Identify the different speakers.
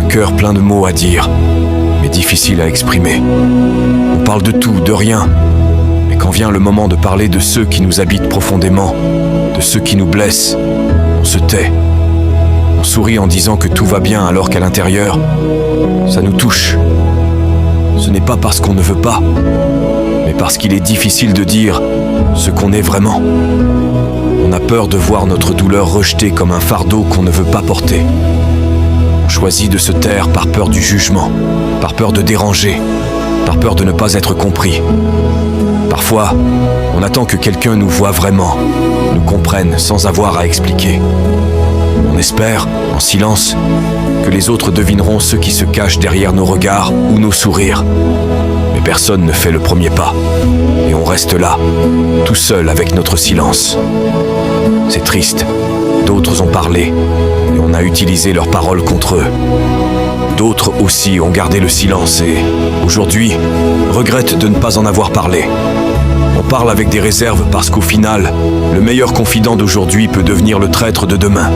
Speaker 1: cœur plein de mots à dire, mais difficiles à exprimer. On parle de tout, de rien. Mais quand vient le moment de parler de ceux qui nous habitent profondément, de ceux qui nous blessent, on se tait. On sourit en disant que tout va bien alors qu'à l'intérieur, ça nous touche. Ce n'est pas parce qu'on ne veut pas, mais parce qu'il est difficile de dire ce qu'on est vraiment. On a peur de voir notre douleur rejetée comme un fardeau qu'on ne veut pas porter. On choisit de se taire par peur du jugement, par peur de déranger, par peur de ne pas être compris. Parfois, on attend que quelqu'un nous voie vraiment, nous comprenne sans avoir à expliquer. On espère, en silence, que les autres devineront ce qui se cache derrière nos regards ou nos sourires. Mais personne ne fait le premier pas, et on reste là, tout seul avec notre silence. C'est triste, d'autres ont parlé, et on a utilisé leurs paroles contre eux. D'autres aussi ont gardé le silence et, aujourd'hui, regrettent de ne pas en avoir parlé. On parle avec des réserves parce qu'au final, le meilleur confident d'aujourd'hui peut devenir le traître de demain.